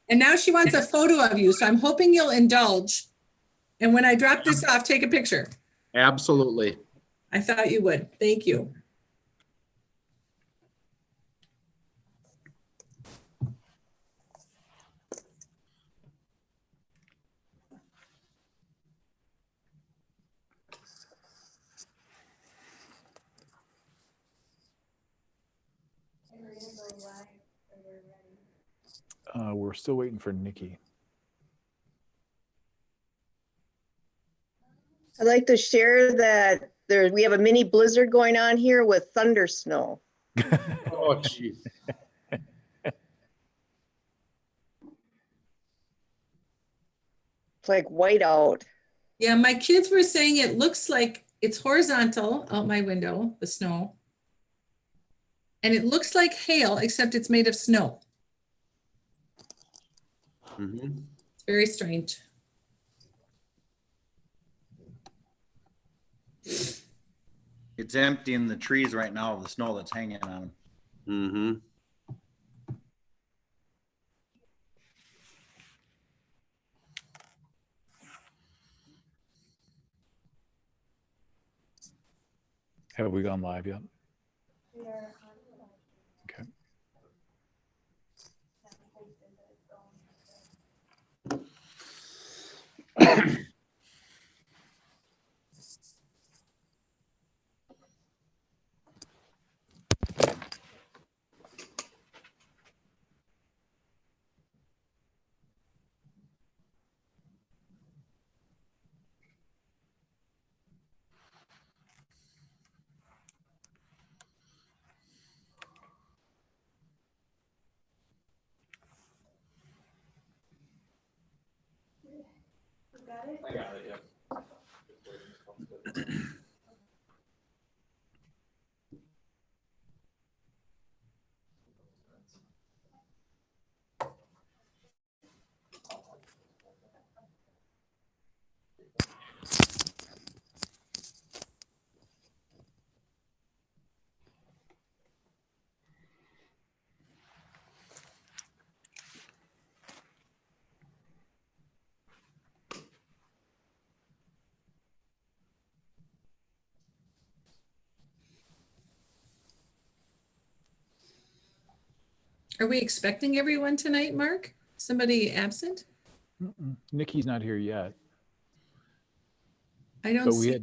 And now she wants a photo of you, so I'm hoping you'll indulge. And when I drop this off, take a picture. Absolutely. I thought you would. Thank you. We're still waiting for Nikki. I'd like to share that we have a mini blizzard going on here with thunder snow. Oh, geez. It's like white out. Yeah, my kids were saying it looks like it's horizontal out my window, the snow. And it looks like hail, except it's made of snow. Mm-hmm. It's very strange. It's empty in the trees right now of the snow that's hanging on them. Mm-hmm. Have we gone live yet? Okay. I got it, yeah. Are we expecting everyone tonight, Mark? Somebody absent? Nikki's not here yet, I don't but see.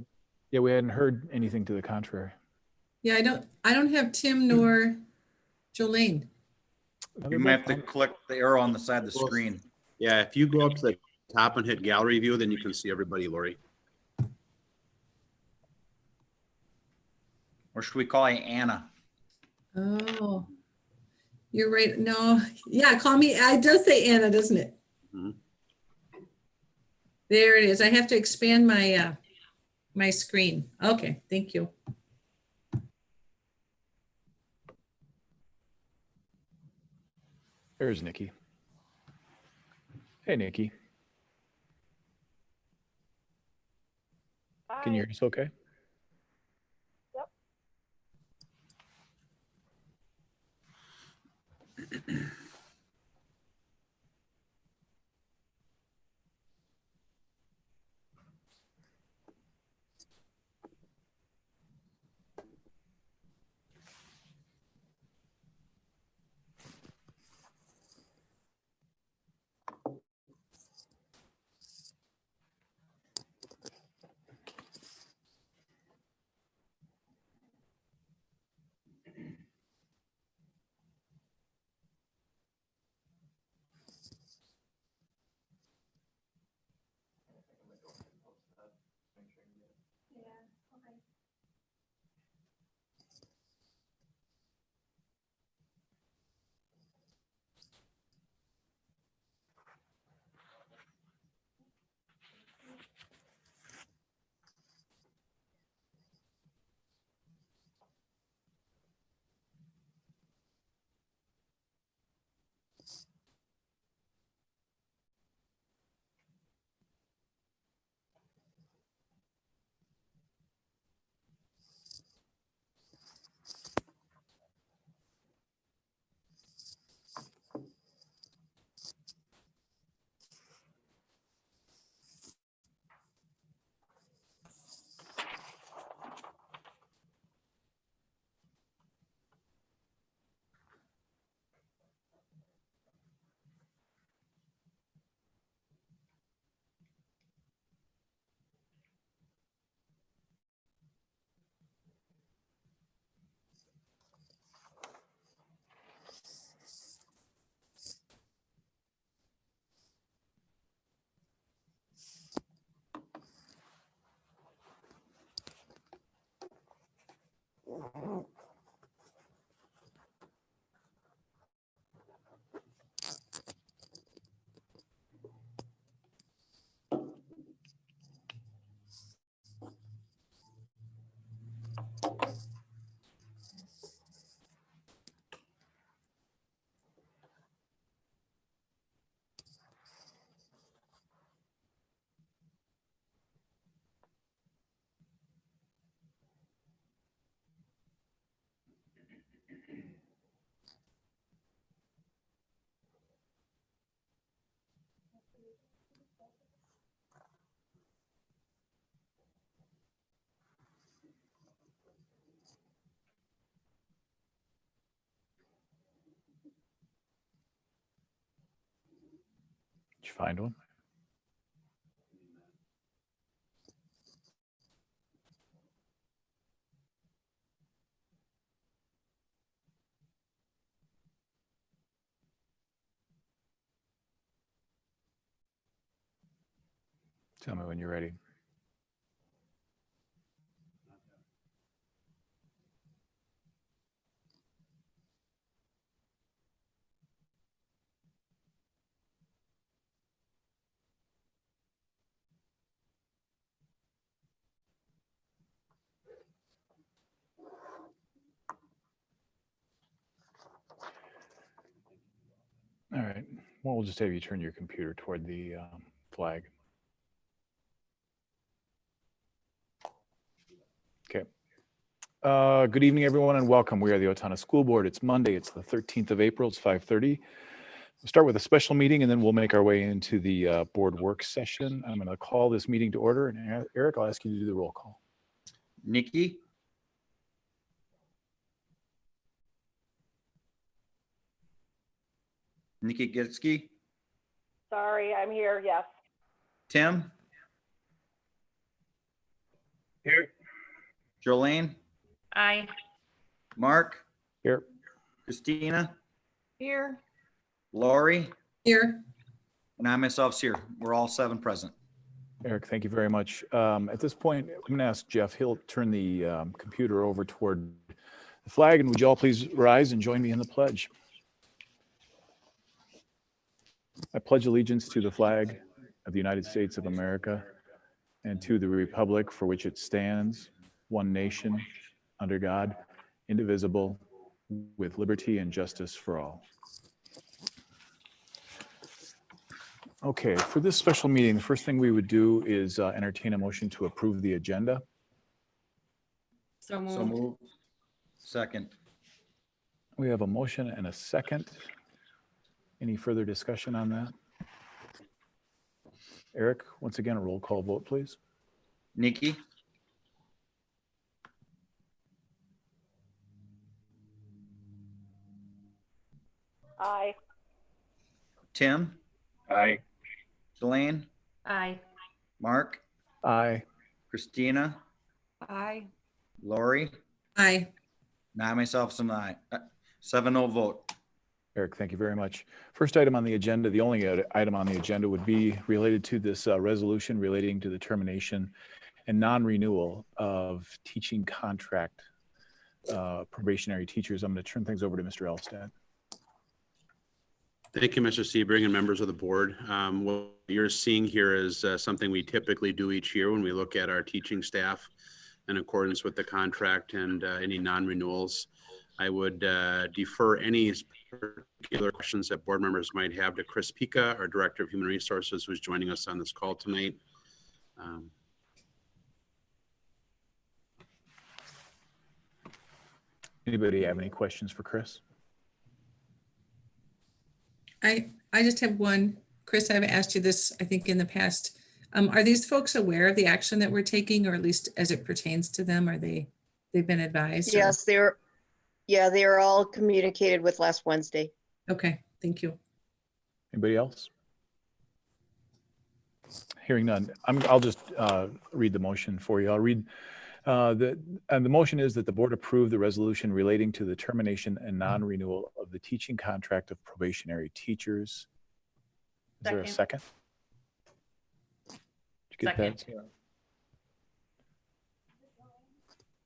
we hadn't heard anything to the contrary. Yeah, I don't have Tim nor Jolene. You might have to click the arrow on the side of the screen. Yeah, if you go up to the top and hit gallery view, then you can see everybody, Lori. Or should we call you Anna? Oh, you're right. No, yeah, call me. It does say Anna, doesn't it? Mhm. There it is. I have to expand my my screen. Okay, thank you. There's Nikki. Hey, Nikki. Can you hear us okay? you find one. Tell me when you're ready. All right. Well, we'll just have you turn your computer toward the flag. Okay. Good evening, everyone, and welcome. We are the Owatonna School Board. It's Monday. It's the 13th of April. It's 5:30. We'll start with a special meeting, and then we'll make our way into the board work session. I'm going to call this meeting to order. And Eric, I'll ask you to do the roll call. Nikki, Nikki Getsky, Sorry, I'm here, yes. Tim, Here. Jolene, Aye. Mark, Here. Christina, Here. Lori, Here, and I myself's here. We're all 7 present. Eric, thank you very much. At this point, I'm going to ask Jeff. He'll turn the computer over toward the flag, and would you all please rise and join me in the pledge? I pledge allegiance to the flag of the United States of America and to the republic for which it stands, one nation, under God, indivisible, with liberty and justice for all. Okay, for this special meeting, the first thing we would do is entertain a motion to approve the agenda. So So moved. move. Second. We have a motion and a second. Any further discussion on that? Eric, once again, a roll call vote, please. Nikki, Aye. Tim, Aye. Jolene, Aye. Mark, Aye. Christina, Aye. Lori, aye. and I myself's an aye. 7-0 vote. Eric, thank you very much. First item on the agenda, the only item on the agenda would be related to this resolution relating to the termination and non-renewal of teaching contract probationary teachers. I'm going to turn things over to Mr. Elstad. Thank you, Mr. Sebring and members of the board. What you're seeing here is something we typically do each year when we look at our teaching staff in accordance with the contract and any non-renewals. I would defer any particular questions that board members might have to Chris Pica, our Director of Human Resources, who's joining us on this call tonight. Anybody have any questions for Chris? I just have one. Chris, I've asked you this, I think, in the past. Are these folks aware of the action that we're taking, or at least as it pertains to them? Are they've been advised? or- Yes, they were all communicated with last Wednesday. Okay, thank you. Anybody else? Hearing none, I'll just read the motion for you. I'll read the motion is that the board approve the resolution relating to the termination and non-renewal of the teaching contract of probationary teachers. Is there a second? Did you get that?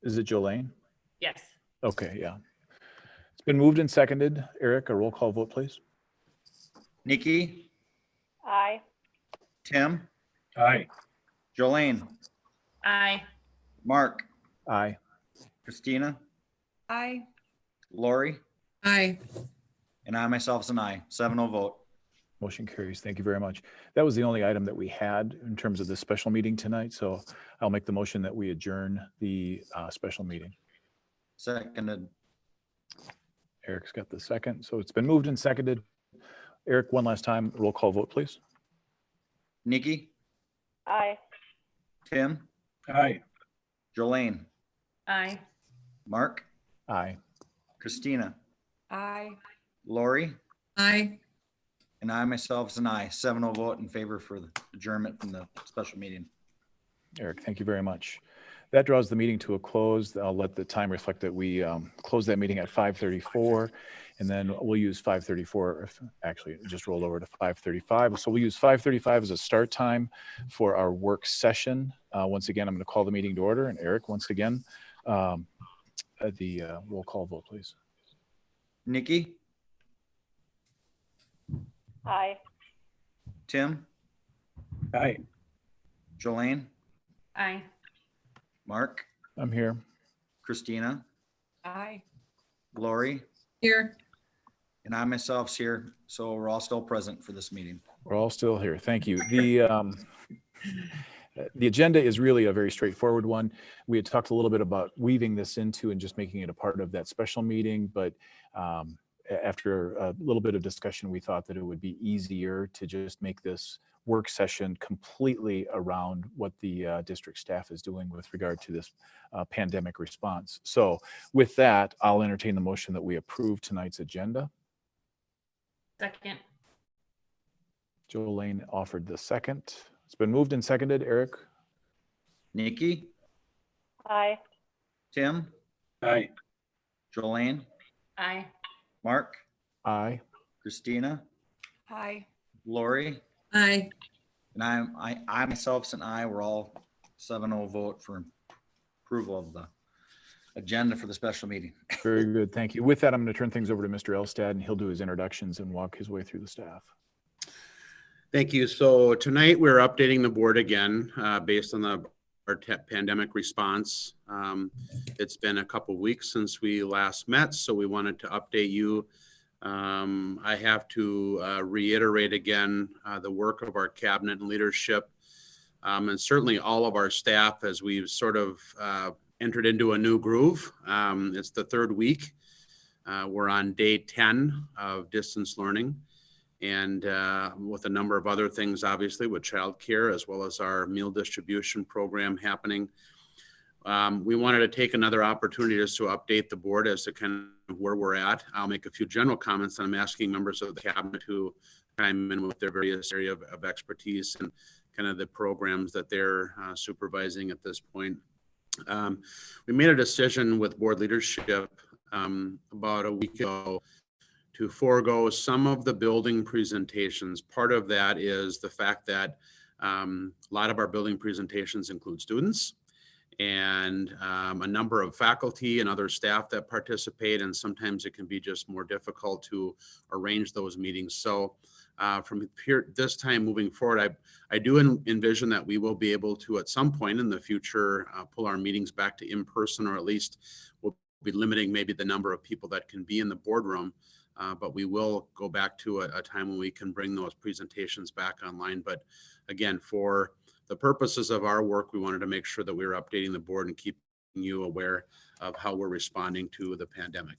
Is it Jolene? Yes. Okay, yeah. It's been moved and seconded. Eric, a roll call vote, please. Nikki, Aye. Tim, Aye. Jolene, Aye. Mark, Aye. Christina, Aye. Lori, Aye. and I myself's an aye. 7-0 vote. Motion carries. Thank you very much. That was the only item that we had in terms of the special meeting tonight. So I'll make the motion that we adjourn the special meeting. Seconded. Eric's got the second. So it's been moved and seconded. Eric, one last time, roll call vote, please. Nikki, Aye. Tim, Aye. Jolene, Aye. Mark, Aye. Christina, Aye. Lori, Aye. And I myself is an aye, 7-0 vote in favor for the adjournment from the special meeting. Eric, thank you very much. That draws the meeting to a close. I'll let the time reflect that we closed that meeting at 5:34, and then we'll use 5:34. Actually, it just rolled over to 5:35. So we'll use 5:35 as a start time for our work session. Once again, I'm going to call the meeting to order. And Eric, once again, the roll call vote, please. Nikki, Aye. Tim, Aye. Jolene, Aye. Mark, I'm here. Christina, Aye. Lori, Here, and I myself's here. So we're all still present for this meeting. We're all still here. Thank you. The agenda is really a very straightforward one. We had talked a little bit about weaving this into and just making it a part of that special meeting, but after a little bit of discussion, we thought that it would be easier to just make this work session completely around what the district staff is doing with regard to this pandemic response. So with that, I'll entertain the motion that we approve tonight's agenda. Second. Jolene offered the second. It's been moved and seconded. Eric? Nikki, Aye. Tim, Aye. Jolene, Aye. Mark, Aye. Christina, Aye. Lori, aye. and I myself and I were all 7-0 vote for approval of the agenda for the special meeting. Very good. Thank you. With that, I'm going to turn things over to Mr. Elstad, and he'll do his introductions and walk his way through the staff. Thank you. So tonight we're updating the board again based on our pandemic response. It's been a couple weeks since we last met, so we wanted to update you. I have to reiterate again the work of our cabinet and leadership, and certainly all of our staff as we've sort of entered into a new groove. It's the third week. We're on day 10 of distance learning. And with a number of other things, obviously, with childcare, as well as our meal distribution program happening. We wanted to take another opportunity just to update the board as to kind of where we're at. I'll make a few general comments, and I'm asking members of the cabinet who chime in with their various area of expertise and kind of the programs that they're supervising at this point. We made a decision with board leadership about a week ago to forego some of the building presentations. Part of that is the fact that a lot of our building presentations include students and a number of faculty and other staff that participate, and sometimes it can be just more difficult to arrange those meetings. So from here, this time moving forward, I do envision that we will be able to, at some point in the future, pull our meetings back to in-person, or at least we'll be limiting maybe the number of people that can be in the boardroom. But we will go back to a time when we can bring those presentations back online. But again, for the purposes of our work, we wanted to make sure that we were updating the board and keeping you aware of how we're responding to the pandemic.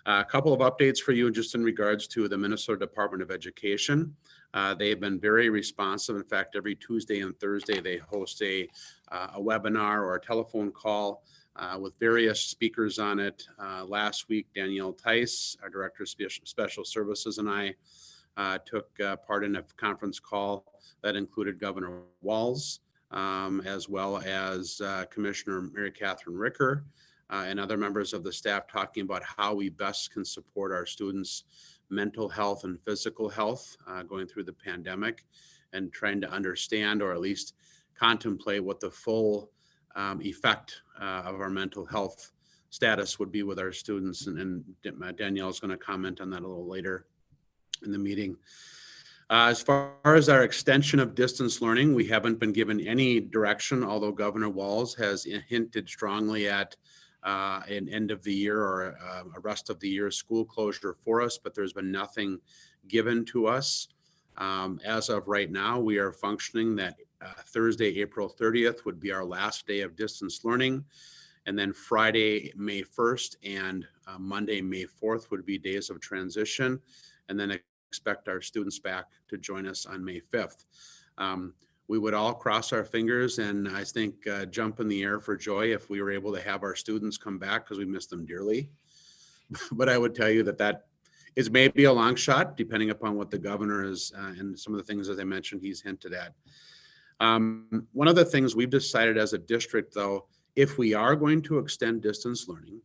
A couple of updates for you just in regards to the Minnesota Department of Education. They have been very responsive. In fact, every Tuesday and Thursday, they host a webinar or a telephone call with various speakers on it. Last week, Danielle Tice, our Director of Special Services, and I took part in a conference call that included Governor Walz, as well as Commissioner Mary Catherine Ricker, and other members of the staff, talking about how we best can support our students' mental health and physical health going through the pandemic, and trying to understand, or at least contemplate, what the full effect of our mental health status would be with our students. And Danielle is going to comment on that a little later in the meeting. As far as our extension of distance learning, we haven't been given any direction, although Governor Walz has hinted strongly at an end of the year or a rest of the year school closure for us, but there's been nothing given to us. As of right now, we are functioning that Thursday, April 30th would be our last day of distance learning. And then Friday, May 1st and Monday, May 4th would be days of transition. And then expect our students back to join us on May 5th. We would all cross our fingers and I think jump in the air for joy if we were able to have our students come back, because we miss them dearly. But I would tell you that It may be a long shot, depending upon what the governor is and some of the things, as I mentioned, he's hinted at. One of the things we've decided as a district, though, if we are going to extend distance learning,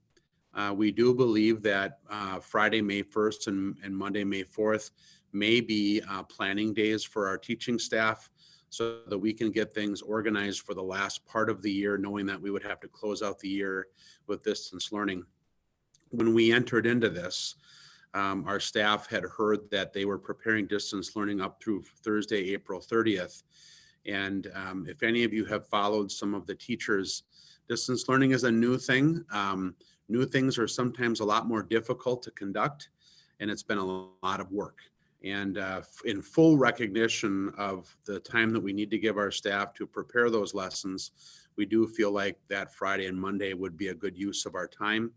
we do believe that Friday, May 1st and Monday, May 4th may be planning days for our teaching staff so that we can get things organized for the last part of the year, knowing that we would have to close out the year with distance learning. When we entered into this, our staff had heard that they were preparing distance learning up through Thursday, April 30th. And if any of you have followed some of the teachers, distance learning is a new thing. New things are sometimes a lot more difficult to conduct, and it's been a lot of work. And in full recognition of the time that we need to give our staff to prepare those lessons, we do feel like that Friday and Monday would be a good use of our time.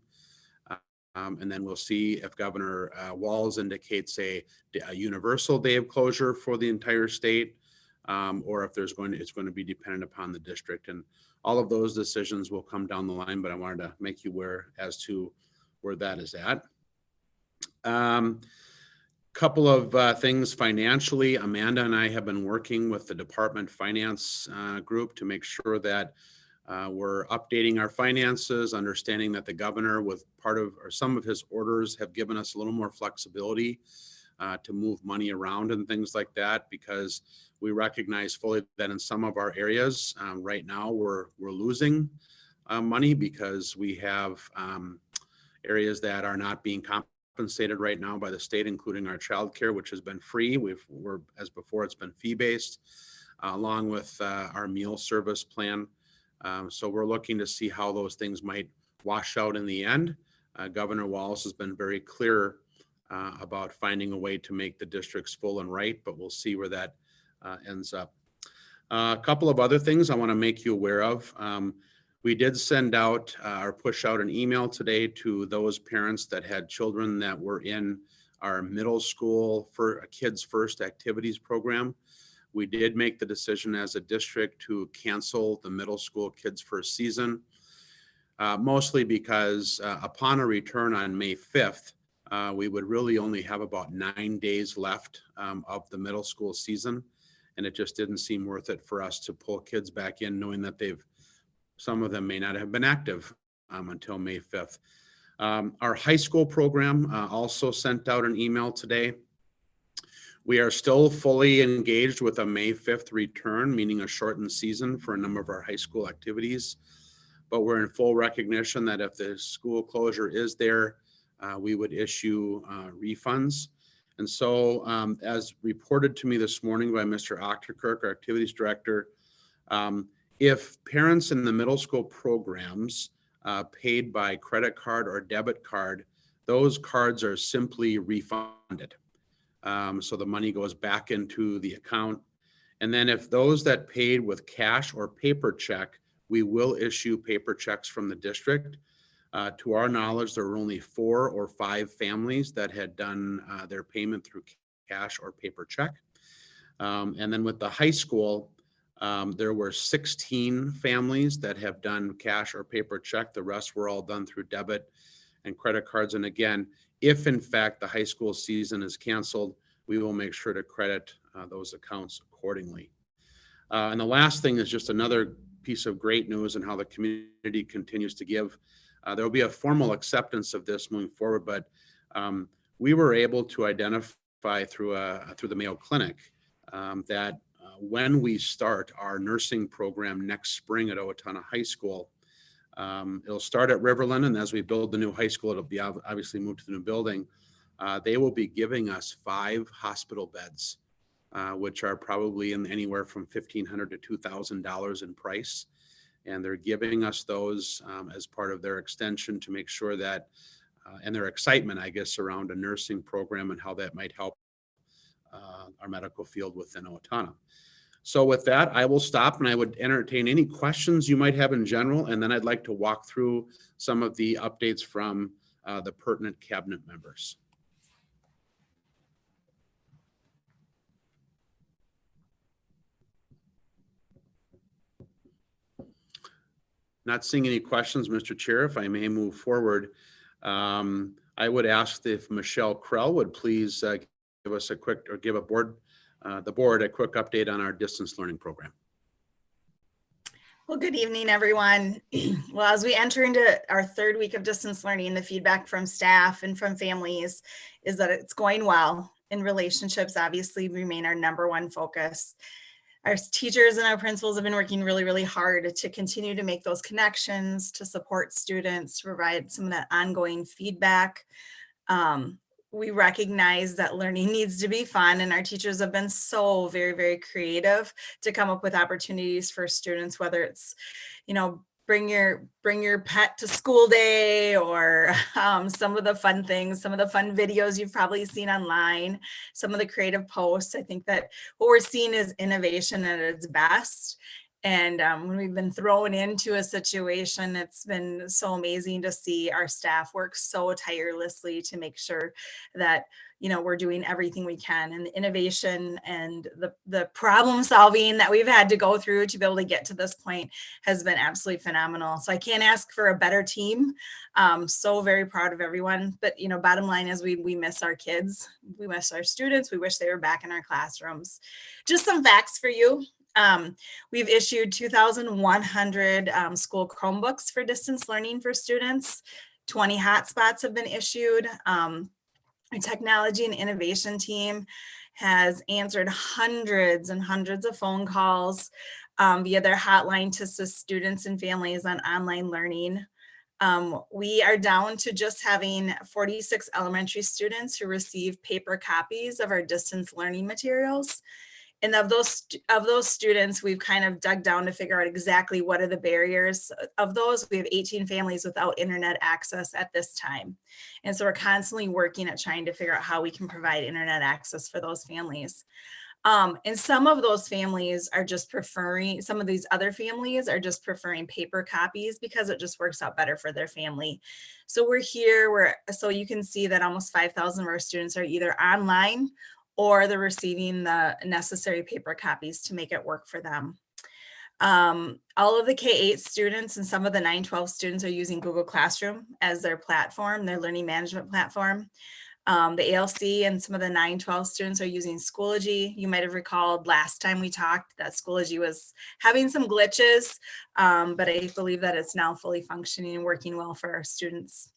And then we'll see if Governor Walz indicates a universal day of closure for the entire state, or if it's going to be dependent upon the district. And all of those decisions will come down the line, but I wanted to make you aware as to where that is at. Couple of things financially. Amanda and I have been working with the department finance group to make sure that we're updating our finances, understanding that the governor, with part of or some of his orders, have given us a little more flexibility to move money around and things like that, because we recognize fully that in some of our areas right now we're losing money because we have areas that are not being compensated right now by the state, including our childcare, which has been free. As before, it's been fee-based, along with our meal service plan. So we're looking to see how those things might wash out in the end. Governor Walz has been very clear about finding a way to make the districts full and right, but we'll see where that ends up. A couple of other things I want to make you aware of. We did send out or push out an email today to those parents that had children that were in our middle school for a Kids First activities program. We did make the decision as a district to cancel the middle school Kids First season, mostly because upon a return on May 5th, we would really only have about 9 days left of the middle school season. And it just didn't seem worth it for us to pull kids back in, knowing that some of them may not have been active until May 5th. Our high school program also sent out an email today. We are still fully engaged with a May 5th return, meaning a shortened season for a number of our high school activities. But we're in full recognition that if the school closure is there, we would issue refunds. And so as reported to me this morning by Mr. Ochterkirk, our activities director, if parents in the middle school programs paid by credit card or debit card, those cards are simply refunded. So the money goes back into the account. And then if those that paid with cash or paper check, we will issue paper checks from the district. To our knowledge, there were only 4 or 5 families that had done their payment through cash or paper check. And then with the high school, there were 16 families that have done cash or paper check. The rest were all done through debit and credit cards. And again, if in fact the high school season is canceled, we will make sure to credit those accounts accordingly. And the last thing is just another piece of great news and how the community continues to give. There will be a formal acceptance of this moving forward, but we were able to identify through the Mayo Clinic that when we start our nursing program next spring at Owatonna High School, it'll start at Riverland, and as we build the new high school, it'll be obviously moved to the new building. They will be giving us 5 hospital beds, which are probably in anywhere from $1,500 to $2,000 in price. And they're giving us those as part of their extension to make sure that, and their excitement, I guess, around a nursing program and how that might help our medical field within Owatonna. So with that, I will stop and I would entertain any questions you might have in general. And then I'd like to walk through some of the updates from the pertinent cabinet members. Not seeing any questions, Mr. Chair, if I may move forward. I would ask if Michelle Krell would please give us a quick, or give the board a quick update on our distance learning program. Well, good evening, everyone. Well, as we enter into our third week of distance learning, the feedback from staff and from families is that it's going well, and relationships obviously remain our number one focus. Our teachers and our principals have been working really, really hard to continue to make those connections, to support students, to provide some of that ongoing feedback. We recognize that learning needs to be fun, and our teachers have been so very, very creative to come up with opportunities for students, whether it's, bring your pet to school day, or some of the fun things, some of the fun videos you've probably seen online, some of the creative posts. I think that what we're seeing is innovation at its best. And when we've been thrown into a situation, it's been so amazing to see our staff work so tirelessly to make sure that, we're doing everything we can. And the innovation and the problem solving that we've had to go through to be able to get to this point has been absolutely phenomenal. So I can't ask for a better team. So very proud of everyone. But, bottom line is we miss our kids. We miss our students. We wish they were back in our classrooms. Just some facts for you. We've issued 2,100 school Chromebooks for distance learning for students. 20 hotspots have been issued. Our technology and innovation team has answered hundreds and hundreds of phone calls via their hotline to assist students and families on online learning. We are down to just having 46 elementary students who receive paper copies of our distance learning materials. And of those students, we've kind of dug down to figure out exactly what are the barriers. Of those, we have 18 families without internet access at this time. And so we're constantly working at trying to figure out how we can provide internet access for those families. And some of those families are just preferring, some of these other families are just preferring paper copies because it just works out better for their family. So we're here, so you can see that almost 5,000 of our students are either online or they're receiving the necessary paper copies to make it work for them. All of the K-8 students and some of the 9-12 students are using Google Classroom as their platform, their learning management platform. The ALC and some of the 9-12 students are using Schoology. You might have recalled last time we talked that Schoology was having some glitches, but I believe that it's now fully functioning and working well for our students.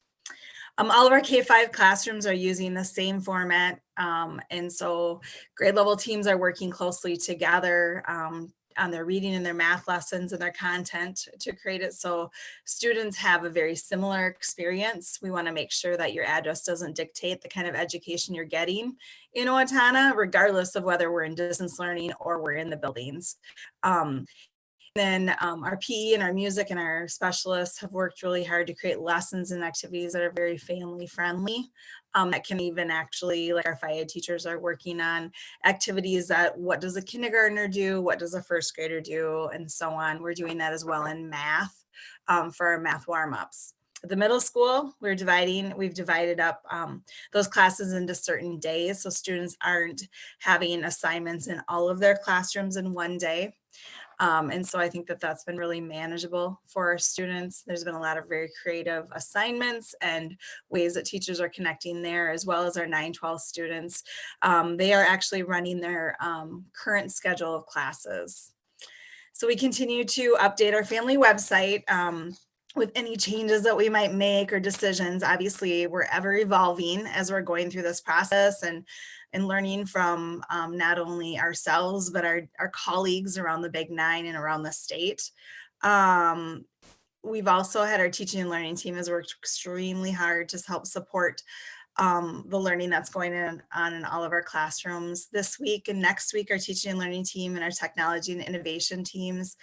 All of our K-5 classrooms are using the same format, and so grade level teams are working closely together on their reading and their math lessons and their content to create it so students have a very similar experience. We want to make sure that your address doesn't dictate the kind of education you're getting in Owatonna, regardless of whether we're in distance learning or we're in the buildings. Then our PE and our music and our specialists have worked really hard to create lessons and activities that are very family friendly. That can even actually, like our FIAD teachers are working on activities that what does a kindergartner do, what does a first grader do, and so on. We're doing that as well in math for our math warm-ups. The middle school, we've divided up those classes into certain days, so students aren't having assignments in all of their classrooms in one day. And so I think that that's been really manageable for our students. There's been a lot of very creative assignments and ways that teachers are connecting there, as well as our 9-12 students. They are actually running their current schedule of classes. So we continue to update our family website with any changes that we might make or decisions. Obviously, we're ever evolving as we're going through this process and learning from not only ourselves, but our colleagues around the Big Nine and around the state. We've also had our teaching and learning team has worked extremely hard to help support the learning that's going on in all of our classrooms. This week and next week, our teaching and learning team and our technology and innovation teams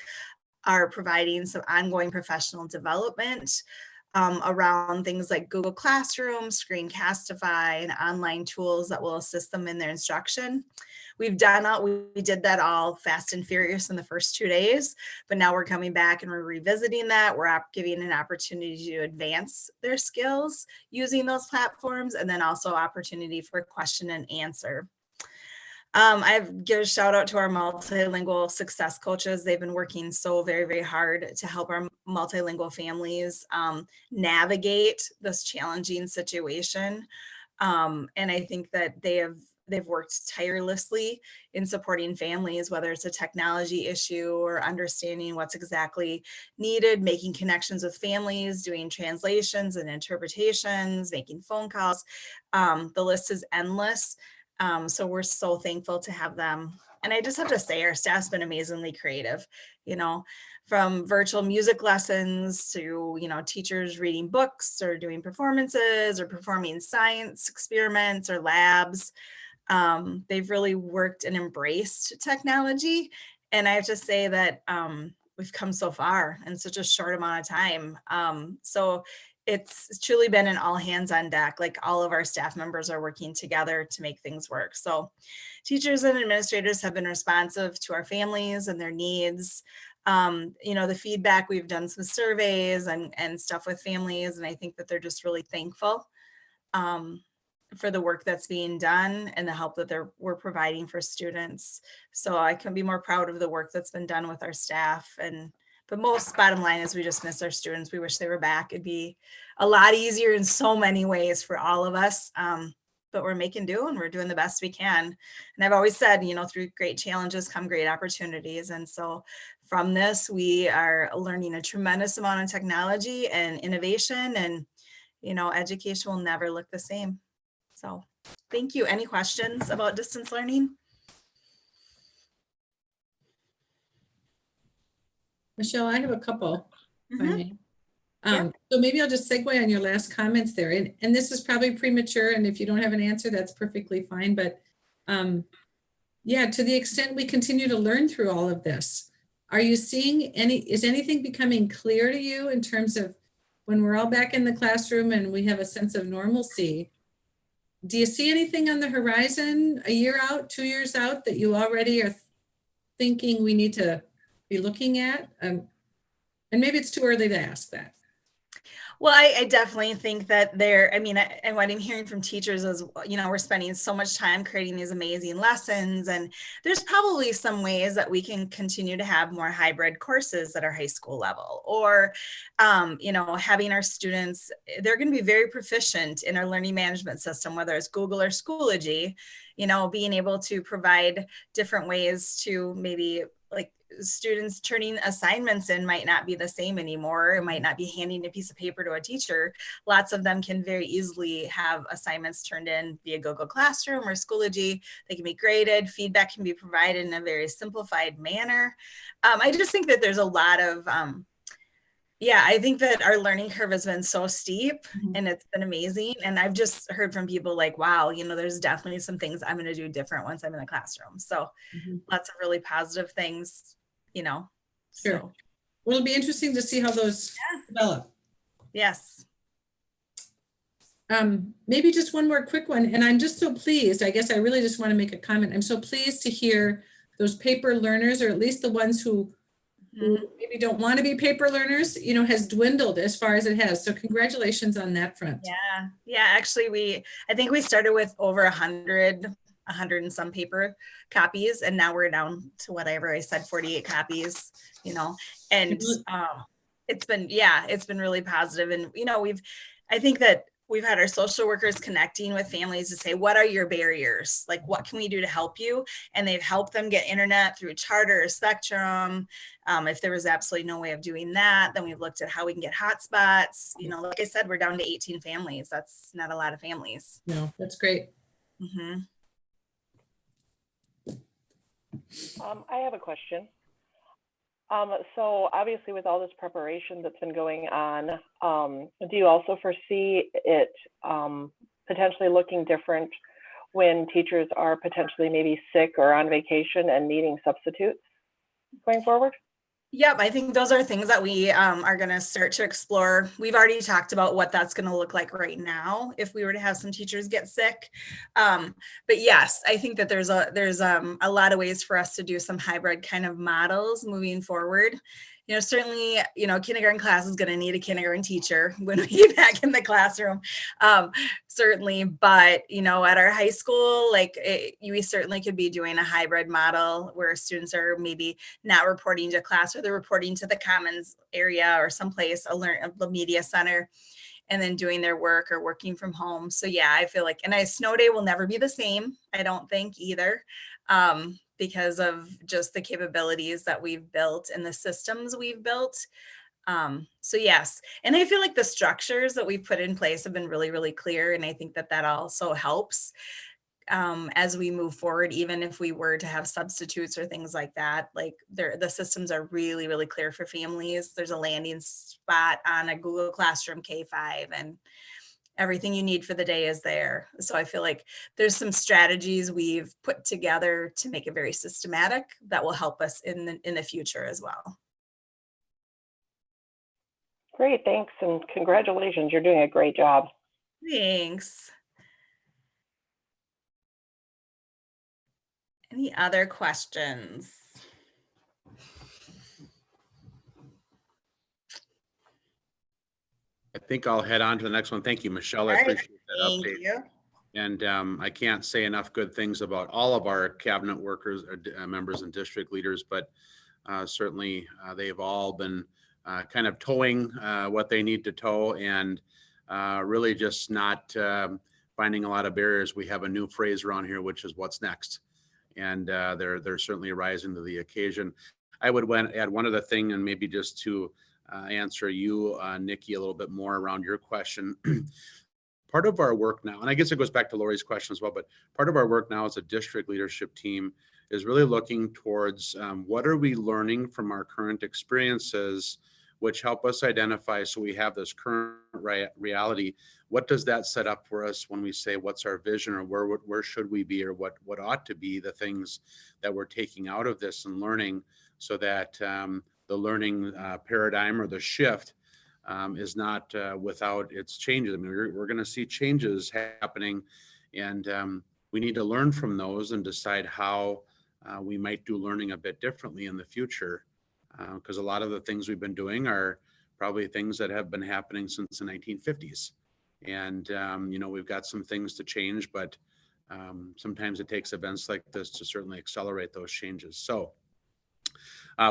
are providing some ongoing professional development around things like Google Classroom, Screencastify, and online tools that will assist them in their instruction. We did that all fast and furious in the first 2 days, but now we're coming back and we're revisiting that. We're giving an opportunity to advance their skills using those platforms, and then also opportunity for question and answer. I've give a shout out to our multilingual success coaches. They've been working so very, very hard to help our multilingual families navigate this challenging situation. And I think that they've worked tirelessly in supporting families, whether it's a technology issue or understanding what's exactly needed, making connections with families, doing translations and interpretations, making phone calls. The list is endless. So we're so thankful to have them. And I just have to say, our staff's been amazingly creative, from virtual music lessons to, teachers reading books or doing performances or performing science experiments or labs. They've really worked and embraced technology. And I have to say that we've come so far in such a short amount of time. So it's truly been an all hands on deck. Like all of our staff members are working together to make things work. So teachers and administrators have been responsive to our families and their needs. The feedback, we've done some surveys and stuff with families. And I think that they're just really thankful for the work that's being done and the help that we're providing for students. So I couldn't be more proud of the work that's been done with our staff. But most bottom line is we just miss our students. We wish they were back. It'd be a lot easier in so many ways for all of us. But we're making do and we're doing the best we can. And I've always said, through great challenges come great opportunities. And so from this, we are learning a tremendous amount of technology and innovation, and, education will never look the same. So thank you. Any questions about distance learning? Michelle, I have a couple. If I Mhm. may. Yeah. So maybe I'll just segue on your last comments there. And this is probably premature. And if you don't have an answer, that's perfectly fine. But yeah, to the extent we continue to learn through all of this, are you seeing is anything becoming clear to you in terms of when we're all back in the classroom and we have a sense of normalcy? Do you see anything on the horizon a year out, 2 years out that you already are thinking we need to be looking at? And maybe it's too early to ask that. Well, I definitely think that and what I'm hearing from teachers is, we're spending so much time creating these amazing lessons, and there's probably some ways that we can continue to have more hybrid courses at our high school level, or, having our students, they're going to be very proficient in our learning management system, whether it's Google or Schoology, being able to provide different ways to maybe like students turning assignments in might not be the same anymore. It might not be handing a piece of paper to a teacher. Lots of them can very easily have assignments turned in via Google Classroom or Schoology. They can be graded. Feedback can be provided in a very simplified manner. I just think that there's a lot of, I think that our learning curve has been so steep and it's been amazing. And I've just heard from people like, wow, there's definitely some things I'm going to do different once I'm in the classroom. So lots of really positive things, Sure. So, Well, it'll be interesting to see how those develop. yes. Maybe just one more quick one. And I'm just so pleased. I guess I really just want to make a comment. I'm so pleased to hear those paper learners, or at least the ones who maybe don't want to be paper learners, has dwindled as far as it has. So congratulations on that front. Yeah. Actually, I think we started with over 100 and some paper copies, and now we're down to whatever I said, 48 copies, and it's been really positive. And, I think that we've had our social workers connecting with families to say, what are your barriers? Like, what can we do to help you? And they've helped them get internet through Charter or Spectrum. If there was absolutely no way of doing that, then we've looked at how we can get hotspots. Like I said, we're down to 18 families. That's not a lot of families. No, that's great. Mm-hmm. I have a question. So obviously with all this preparation that's been going on, do you also foresee it potentially looking different when teachers are potentially maybe sick or on vacation and needing substitutes going forward? Yep, I think those are things that we are going to start to explore. We've already talked about what that's going to look like right now if we were to have some teachers get sick. But yes, I think that there's a lot of ways for us to do some hybrid kind of models moving forward. certainly, kindergarten class is going to need a kindergarten teacher when we get back in the classroom. Certainly, but, at our high school, we certainly could be doing a hybrid model where students are maybe not reporting to class, or they're reporting to the commons area or someplace, a media center, and then doing their work or working from home. So yeah, I feel like, and a snow day will never be the same, I don't think either, because of just the capabilities that we've built and the systems we've built. So yes, and I feel like the structures that we've put in place have been really, really clear. And I think that also helps as we move forward, even if we were to have substitutes or things like that. The systems are really, really clear for families. There's a landing spot on a Google Classroom K5, and everything you need for the day is there. So I feel like there's some strategies we've put together to make it very systematic that will help us in the future as well. Great, thanks, and congratulations. You're doing a great job. Thanks. Any other questions? I think I'll head on to the next one. Thank you, Michelle. I All right. appreciate that Thank update. you. And I can't say enough good things about all of our cabinet workers, or members and district leaders, but certainly they've all been kind of towing what they need to tow, and really just not finding a lot of barriers. We have a new phrase around here, which is "what's next?" And they're certainly rising to the occasion. I would add one other thing, and maybe just to answer you, Nikki, a little bit more around your question. Part of our work now, and I guess it goes back to Lori's question as well, but part of our work now as a district leadership team is really looking towards what are we learning from our current experiences, which help us identify, so we have this current reality. What does that set up for us when we say what's our vision, or where should we be, or what ought to be the things that we're taking out of this and learning, so that the learning paradigm or the shift is not without its changes. I mean, we're going to see changes happening, and we need to learn from those and decide how we might do learning a bit differently in the future, because a lot of the things we've been doing are probably things that have been happening since the 1950s. And, we've got some things to change, but sometimes it takes events like this to certainly accelerate those changes. So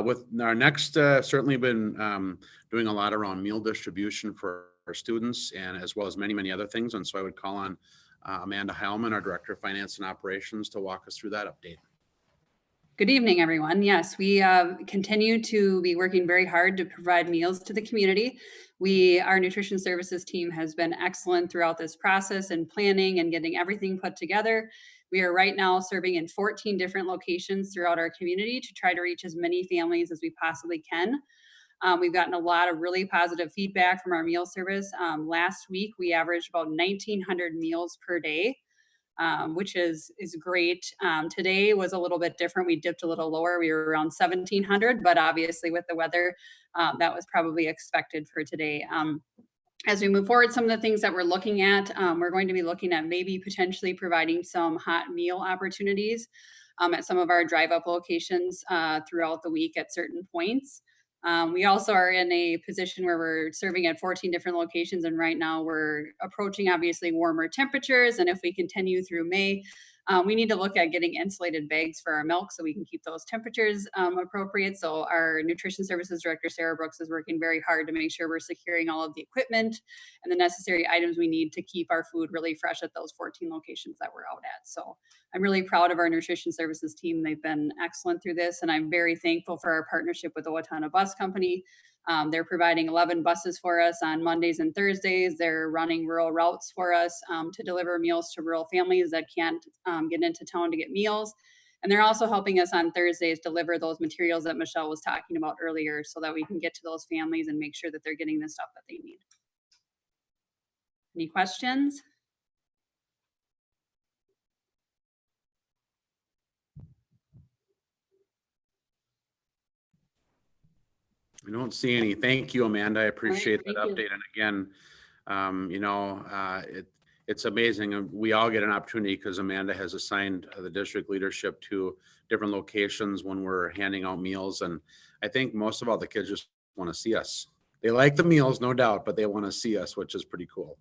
with our next, certainly been doing a lot around meal distribution for our students, and as well as many, many other things. And so I would call on Amanda Heilman, our Director of Finance and Operations, to walk us through that update. Good evening, everyone. Yes, we continue to be working very hard to provide meals to the community. Our nutrition services team has been excellent throughout this process and planning and getting everything put together. We are right now serving in 14 different locations throughout our community to try to reach as many families as we possibly can. We've gotten a lot of really positive feedback from our meal service. Last week, we averaged about 1,900 meals per day, which is great. Today was a little bit different. We dipped a little lower. We were around 1,700, but obviously with the weather, that was probably expected for today. As we move forward, some of the things that we're looking at, we're going to be looking at maybe potentially providing some hot meal opportunities at some of our drive-up locations throughout the week at certain points. We also are in a position where we're serving at 14 different locations, and right now we're approaching obviously warmer temperatures. And if we continue through May, we need to look at getting insulated bags for our milk so we can keep those temperatures appropriate. So our nutrition services director, Sarah Brooks, is working very hard to make sure we're securing all of the equipment and the necessary items we need to keep our food really fresh at those 14 locations that we're out at. So I'm really proud of our nutrition services team. They've been excellent through this, and I'm very thankful for our partnership with the Owatonna Bus Company. They're providing 11 buses for us on Mondays and Thursdays. They're running rural routes for us to deliver meals to rural families that can't get into town to get meals. And they're also helping us on Thursdays deliver those materials that Michelle was talking about earlier, so that we can get to those families and make sure that they're getting the stuff that they need. Any questions? I don't see any. Thank you, Amanda. I appreciate that thank you. update. And again, it's amazing. We all get an opportunity because Amanda has assigned the district leadership to different locations when we're handing out meals. And I think most of all, the kids just want to see us. They like the meals, no doubt, but they want to see us, which is pretty cool.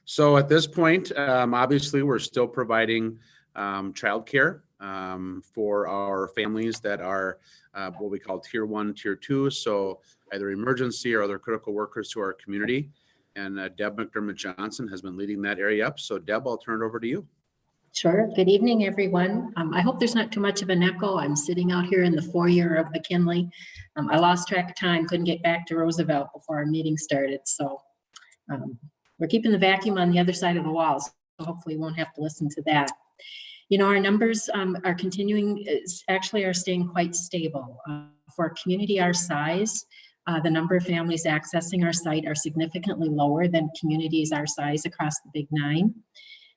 So at this point, obviously, we're still providing childcare for our families that are what we call tier 1, tier 2. So either emergency or other critical workers to our community. And Deb McDermott Johnson has been leading that area up. So Deb, I'll turn it over to you. Sure. Good evening, everyone. I hope there's not too much of an echo. I'm sitting out here in the foyer of McKinley. I lost track of time, couldn't get back to Roosevelt before our meeting started. So we're keeping the vacuum on the other side of the walls. So hopefully we won't have to listen to that. You know, our numbers are continuing, actually are staying quite stable. For a community our size, the number of families accessing our site are significantly lower than communities our size across the Big Nine.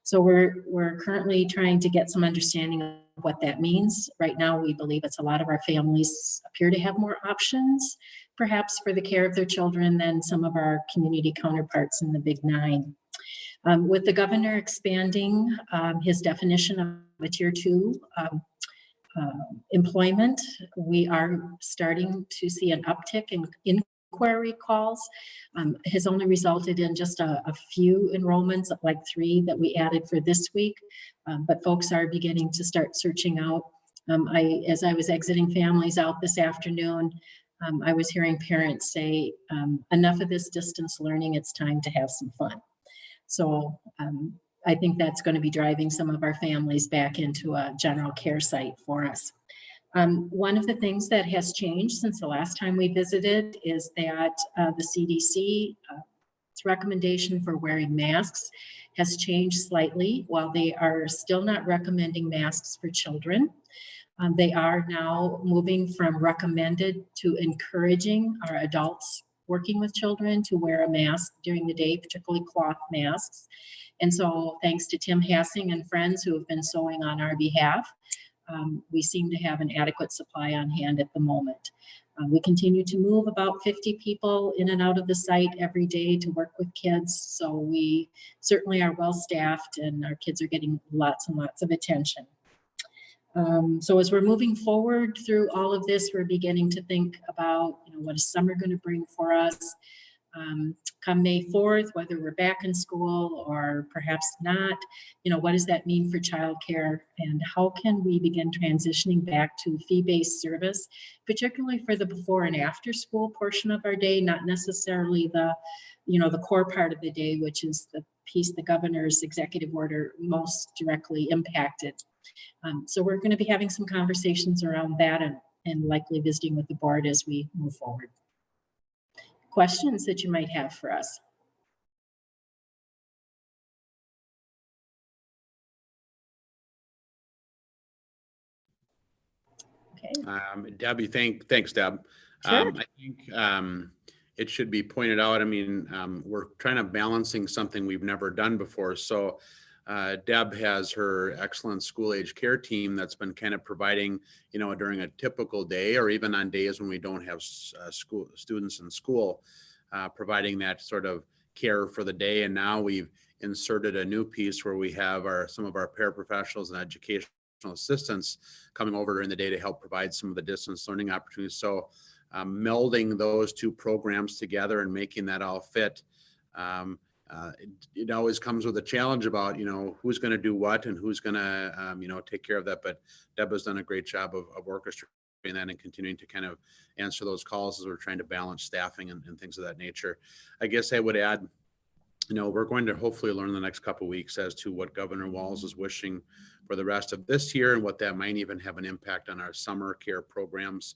So we're currently trying to get some understanding of what that means. Right now, we believe it's a lot of our families appear to have more options, perhaps for the care of their children than some of our community counterparts in the Big Nine. With the governor expanding his definition of a tier 2 employment, we are starting to see an uptick in inquiry calls. Has only resulted in just a few enrollments, like 3 that we added for this week, but folks are beginning to start searching out. As I was exiting families out this afternoon, I was hearing parents say, enough of this distance learning, it's time to have some fun. So I think that's going to be driving some of our families back into a general care site for us. One of the things that has changed since the last time we visited is that the CDC's recommendation for wearing masks has changed slightly. While they are still not recommending masks for children, they are now moving from recommended to encouraging our adults working with children to wear a mask during the day, particularly cloth masks. And so thanks to Tim Hassing and friends who have been sewing on our behalf, we seem to have an adequate supply on hand at the moment. We continue to move about 50 people in and out of the site every day to work with kids. So we certainly are well staffed and our kids are getting lots and lots of attention. So as we're moving forward through all of this, we're beginning to think about, you know, what is summer going to bring for us? Come May 4th, whether we're back in school or perhaps not, you know, what does that mean for childcare, and how can we begin transitioning back to fee-based service, particularly for the before and after school portion of our day, not necessarily the, you know, the core part of the day, which is the piece the governor's executive order most directly impacted. So we're going to be having some conversations around that and likely visiting with the board as we move forward. Questions that you might have for us? Okay. Debbie, thanks, Deb. Sure. I think it should be pointed out, I mean, we're trying to balancing something we've never done before. So Deb has her excellent school age care team that's been kind of providing, you know, during a typical day or even on days when we don't have school students in school, providing that sort of care for the day. And now we've inserted a new piece where we have some of our paraprofessionals and educational assistants coming over during the day to help provide some of the distance learning opportunities. So melding those 2 programs together and making that all fit, it always comes with a challenge about, you know, who's going to do what and who's going to, you know, take care of that. But Deb has done a great job of orchestrating that and continuing to kind of answer those calls as we're trying to balance staffing and things of that nature. I guess I would add, you know, we're going to hopefully learn the next couple of weeks as to what Governor Walz is wishing for the rest of this year and what that might even have an impact on our summer care programs.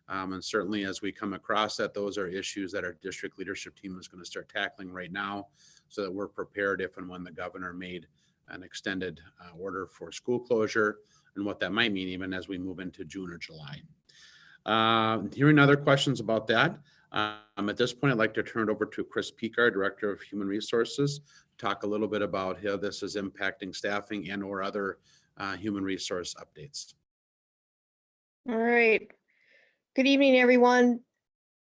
And certainly as we come across that, those are issues that our district leadership team is going to start tackling right now so that we're prepared if and when the governor made an extended order for school closure and what that might mean even as we move into June or July. Hearing other questions about that, at this point, I'd like to turn it over to Chris Picard, Director of Human Resources, to talk a little bit about how this is impacting staffing and or other human resource updates. All right. Good evening, everyone.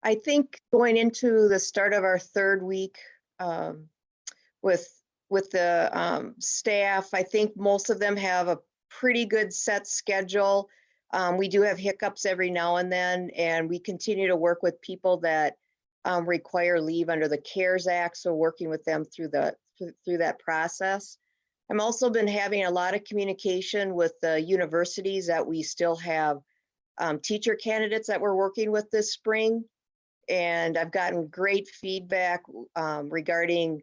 I think going into the start of our 3rd week with the staff, I think most of them have a pretty good set schedule. We do have hiccups every now and then, and we continue to work with people that require leave under the CARES Act, so working with them through that process. I'm also been having a lot of communication with the universities that we still have teacher candidates that we're working with this spring. And I've gotten great feedback regarding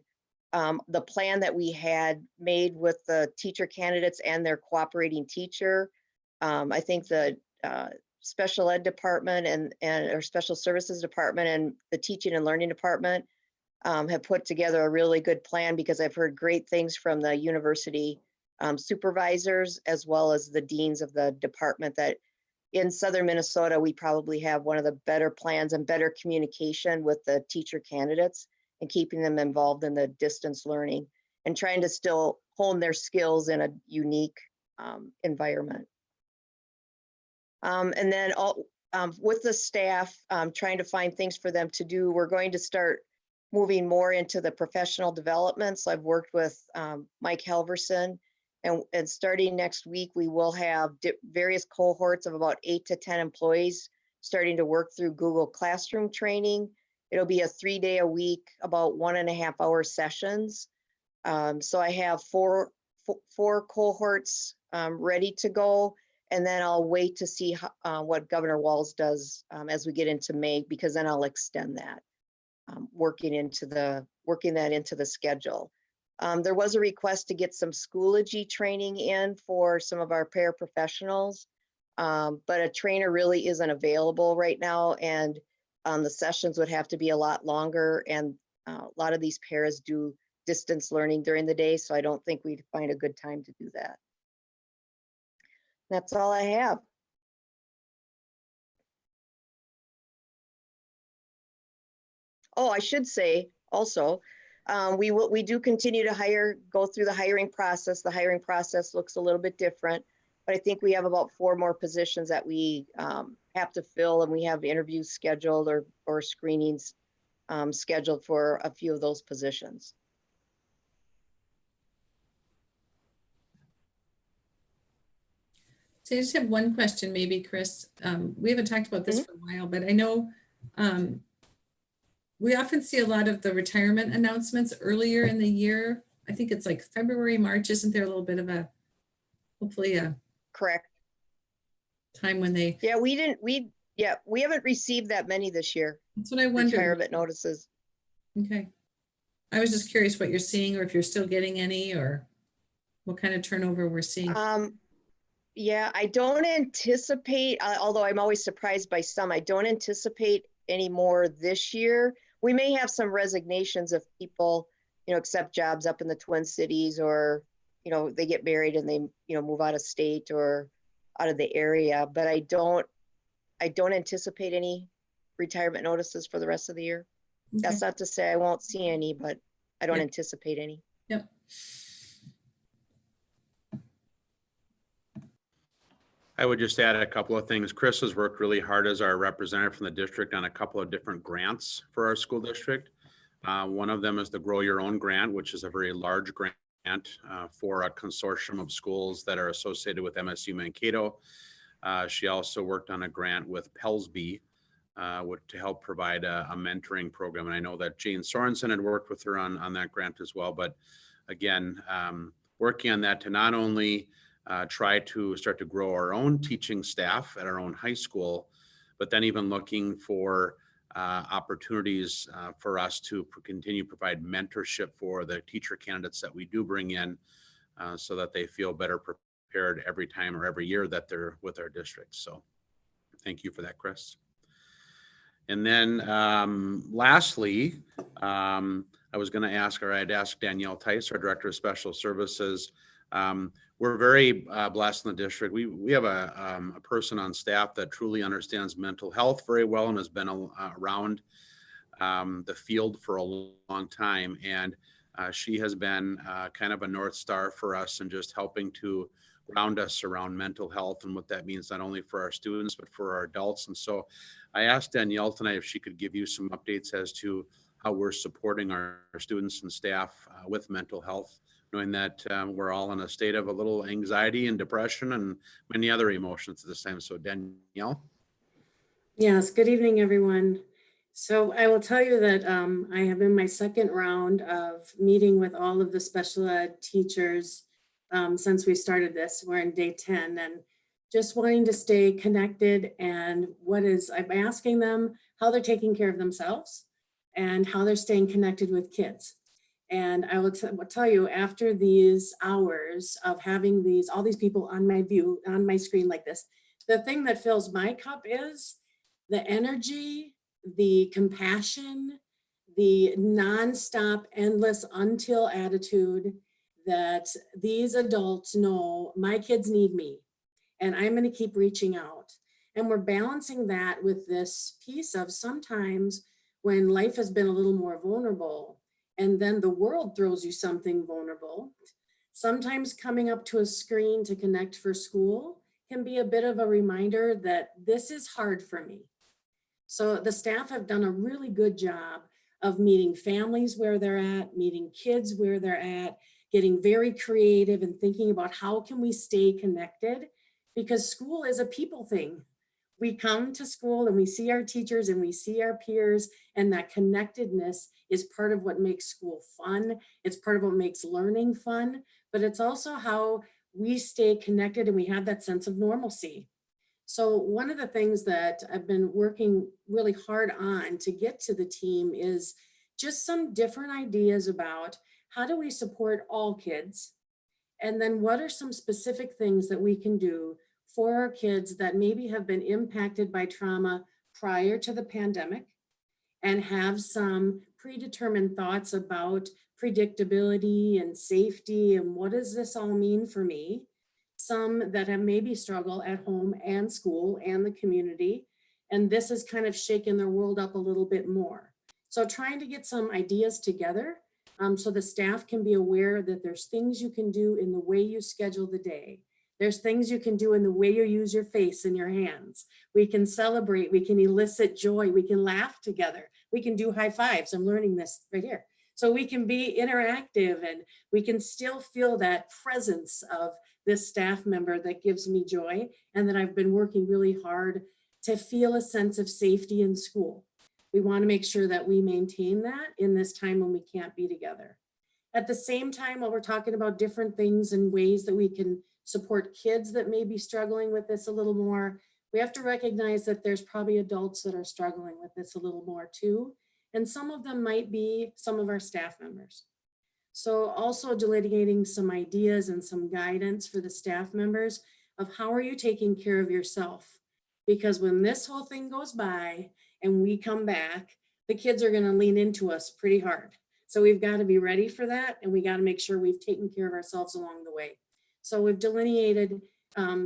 the plan that we had made with the teacher candidates and their cooperating teacher. I think the special ed department and or special services department and the teaching and learning department have put together a really good plan, because I've heard great things from the university supervisors as well as the deans of the department, that in Southern Minnesota, we probably have one of the better plans and better communication with the teacher candidates and keeping them involved in the distance learning and trying to still hone their skills in a unique environment. And then with the staff, trying to find things for them to do, we're going to start moving more into the professional development. So I've worked with Mike Halverson, and starting next week, we will have various cohorts of about 8 to 10 employees starting to work through Google Classroom training. It'll be a 3-day-a-week, about 1.5-hour sessions. So I have four cohorts ready to go. And then I'll wait to see what Governor Walz does as we get into May, because then I'll extend that, working that into the schedule. There was a request to get some Schoology training in for some of our paraprofessionals, but a trainer really isn't available right now, and the sessions would have to be a lot longer, and a lot of these paras do distance learning during the day, so I don't think we'd find a good time to do that. That's all I have. Oh, I should say also, we do continue to go through the hiring process. The hiring process looks a little bit different, but I think we have about 4 more positions that we have to fill, and we have interviews scheduled or screenings scheduled for a few of those positions. So I just have one question, maybe, Chris. We haven't talked about this for a while, but I know we often see a lot of the retirement announcements earlier in the year. I think it's like February, March. Isn't there a little bit of hopefully a Correct time when they? Yeah, we haven't received that many this year. That's what I wondered. Retirement notices. Okay. I was just curious what you're seeing, or if you're still getting any, or what kind of turnover we're seeing. Yeah, I don't anticipate, although I'm always surprised by some, I don't anticipate any more this year. We may have some resignations of people, accept jobs up in the Twin Cities, or, they get married and they, move out of state or out of the area, but I don't anticipate any retirement notices for the rest of the year. Okay. That's not to say I won't see any, but I don't anticipate any. Yep. I would just add a couple of things. Chris has worked really hard as our representative from the district on a couple of different grants for our school district. One of them is the Grow Your Own grant, which is a very large grant for a consortium of schools that are associated with MSU Mankato. She also worked on a grant with Pelsby to help provide a mentoring program. And I know that Jane Sorensen had worked with her on that grant as well. But again, working on that to not only try to start to grow our own teaching staff at our own high school, but then even looking for opportunities for us to continue to provide mentorship for the teacher candidates that we do bring in, so that they feel better prepared every time or every year that they're with our district. So thank you for that, Chris. And then lastly, I was going to ask, or I'd ask Danielle Tice, our Director of Special Services. We're very blessed in the district. We have a person on staff that truly understands mental health very well and has been around the field for a long time. And she has been kind of a North Star for us and just helping to ground us around mental health and what that means, not only for our students, but for our adults. And so I asked Danielle tonight if she could give you some updates as to how we're supporting our students and staff with mental health knowing that we're all in a state of a little anxiety and depression and many other emotions at this time. So Danielle? Yes, good evening, everyone. So I will tell you that I have been my second round of meeting with all of the special ed teachers since we started this. We're in day 10 and just wanting to stay connected, and I'm asking them how they're taking care of themselves and how they're staying connected with kids. And I will tell you, after these hours of having all these people on my screen like this, the thing that fills my cup is the energy, the compassion, the nonstop, endless, until attitude that these adults know my kids need me and I'm going to keep reaching out. And we're balancing that with this piece of sometimes when life has been a little more vulnerable and then the world throws you something vulnerable, sometimes coming up to a screen to connect for school can be a bit of a reminder that this is hard for me. So the staff have done a really good job of meeting families where they're at, meeting kids where they're at, getting very creative and thinking about how can we stay connected, because school is a people thing. We come to school and we see our teachers and we see our peers, and that connectedness is part of what makes school fun. It's part of what makes learning fun, but it's also how we stay connected and we have that sense of normalcy. So one of the things that I've been working really hard on to get to the team is just some different ideas about how do we support all kids? And then what are some specific things that we can do for our kids that maybe have been impacted by trauma prior to the pandemic and have some predetermined thoughts about predictability and safety and what does this all mean for me? Some that have maybe struggled at home and school and the community. And this has kind of shaken their world up a little bit more. So trying to get some ideas together so the staff can be aware that there's things you can do in the way you schedule the day. There's things you can do in the way you use your face and your hands. We can celebrate, we can elicit joy, we can laugh together. We can do high fives. I'm learning this right here. So we can be interactive and we can still feel that presence of this staff member that gives me joy and that I've been working really hard to feel a sense of safety in school. We want to make sure that we maintain that in this time when we can't be together. At the same time, while we're talking about different things and ways that we can support kids that may be struggling with this a little more, we have to recognize that there's probably adults that are struggling with this a little more too. And some of them might be some of our staff members. So also delineating some ideas and some guidance for the staff members of how are you taking care of yourself? Because when this whole thing goes by and we come back, the kids are going to lean into us pretty hard. So we've got to be ready for that. And we got to make sure we've taken care of ourselves along the way. So we've delineated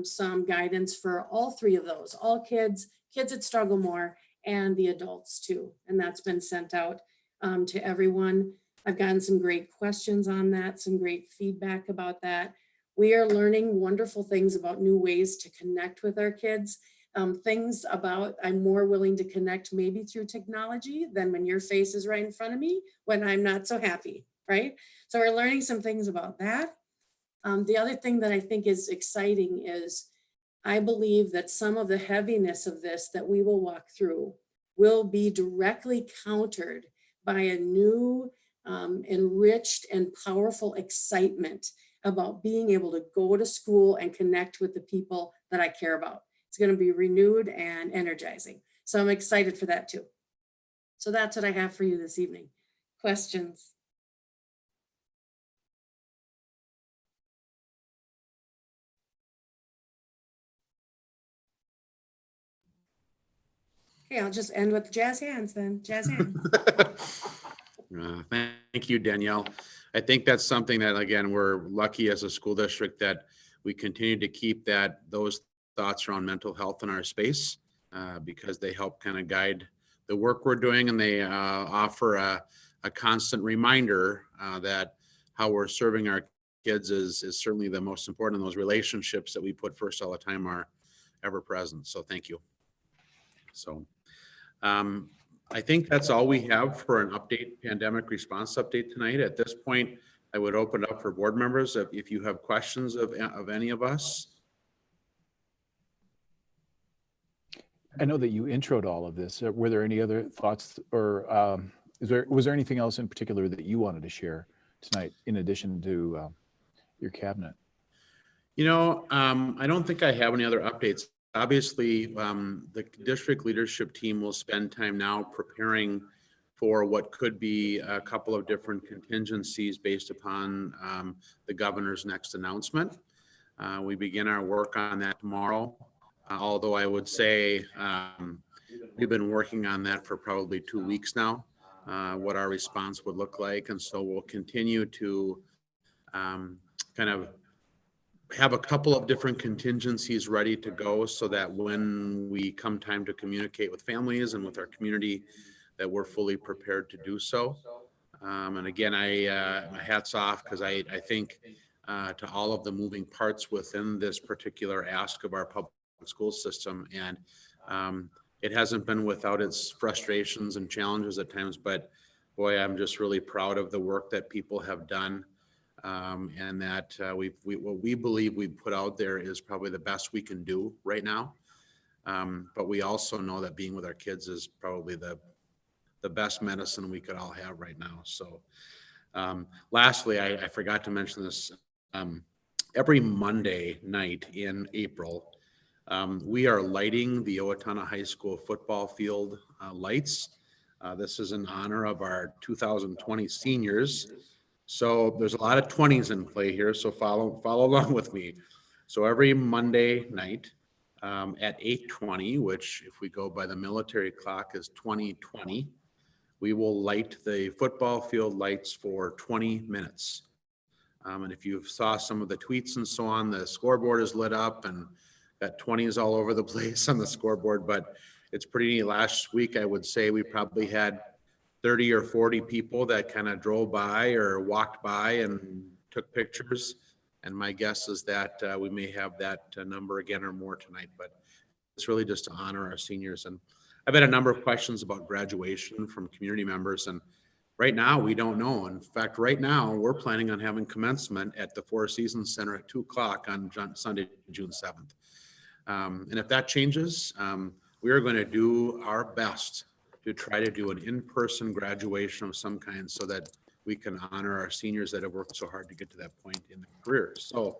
some guidance for all three of those, all kids that struggle more, and the adults too. And that's been sent out to everyone. I've gotten some great questions on that, some great feedback about that. We are learning wonderful things about new ways to connect with our kids. Things about I'm more willing to connect maybe through technology than when your face is right in front of me when I'm not so happy, right? So we're learning some things about that. The other thing that I think is exciting is I believe that some of the heaviness of this that we will walk through will be directly countered by a new enriched and powerful excitement about being able to go to school and connect with the people that I care about. It's going to be renewed and energizing. So I'm excited for that too. So that's what I have for you this evening. Questions? Okay, I'll just end with jazz hands then. Jazz hands. Thank you, Danielle. I think that's something that, again, we're lucky as a school district that we continue to keep those thoughts around mental health in our space because they help kind of guide the work we're doing, and they offer a constant reminder that how we're serving our kids is certainly the most important, and those relationships that we put first all the time are ever present. So thank you. So I think that's all we have for an update, pandemic response update tonight. At this point, I would open up for board members if you have questions of any of us. I know that you introed all of this. Were there any other thoughts, or was there anything else in particular that you wanted to share tonight in addition to your cabinet? You know, I don't think I have any other updates. Obviously, the district leadership team will spend time now preparing for what could be a couple of different contingencies based upon the governor's next announcement. We begin our work on that tomorrow. Although I would say we've been working on that for probably 2 weeks now, what our response would look like. And so we'll continue to kind of have a couple of different contingencies ready to go so that when we come time to communicate with families and with our community, that we're fully prepared to do so. And again, my hat's off, because I think to all of the moving parts within this particular ask of our public school system. And it hasn't been without its frustrations and challenges at times, but boy, I'm just really proud of the work that people have done. And that what we believe we put out there is probably the best we can do right now. But we also know that being with our kids is probably the best medicine we could all have right now. So lastly, I forgot to mention this. Every Monday night in April, we are lighting the Owatonna High School football field lights. This is in honor of our 2020 seniors. So there's a lot of 20s in play here, so follow along with me. So every Monday night at 8:20, which if we go by the military clock is 2020, we will light the football field lights for 20 minutes. And if you saw some of the tweets and so on, the scoreboard is lit up and got 20s all over the place on the scoreboard, but it's pretty neat. Last week, I would say we probably had 30 or 40 people that kind of drove by or walked by and took pictures. And my guess is that we may have that number again or more tonight, but it's really just to honor our seniors. And I've had a number of questions about graduation from community members. And right now we don't know. In fact, right now we're planning on having commencement at the Four Seasons Center at 2 o'clock on Sunday, June 7th. And if that changes, we are going to do our best to try to do an in-person graduation of some kind so that we can honor our seniors that have worked so hard to get to that point in their careers. So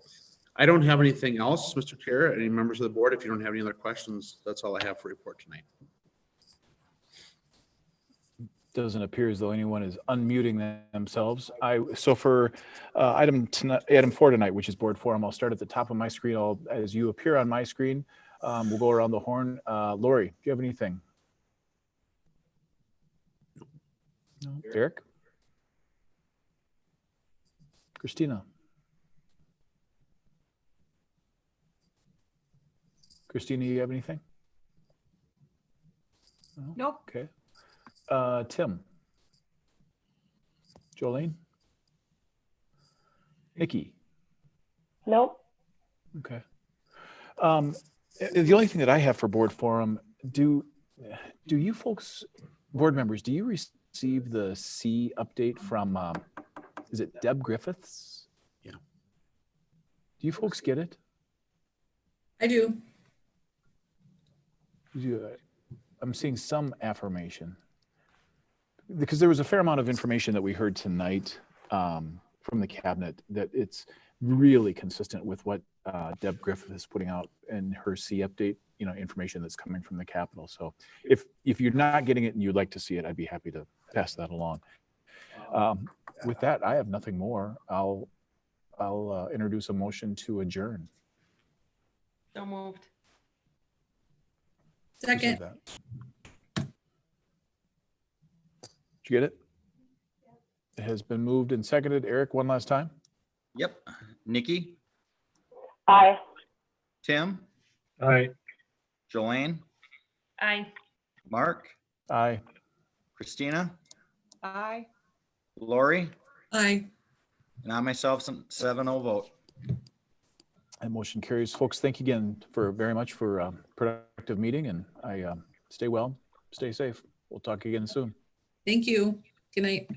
I don't have anything else, Mr. Chair. Any members of the board, if you don't have any other questions, that's all I have for report tonight. Doesn't appear as though anyone is unmuting themselves. So for item 4 tonight, which is board forum, I'll start at the top of my screen. As you appear on my screen, we'll go around the horn. Lori, do you have anything? No. Eric? Christina? Christina, you have anything? No? Nope. Okay. Tim? Jolene? Nikki? Nope. Okay. The only thing that I have for board forum, do you folks, board members, do you receive the C update from, is it Deb Griffiths? Yeah. Do you folks get it? I do. I'm seeing some affirmation. Because there was a fair amount of information that we heard tonight from the cabinet that it's really consistent with what Deb Griffith is putting out in her C update, information that's coming from the Capitol. So if you're not getting it and you'd like to see it, I'd be happy to pass that along. With that, I have nothing more. I'll introduce a motion to adjourn. So moved. Second. Did you get it? It has been moved and seconded. Eric, one last time. Yep. Nikki, Aye. Tim, Aye. Joanne, Aye. Mark, Aye. Christina, Aye. Lori, Aye. and I myself, 7-0 vote. That motion carries. Folks, thank you again very much for a productive meeting, and stay well, stay safe. We'll talk again soon. Thank you. Good night.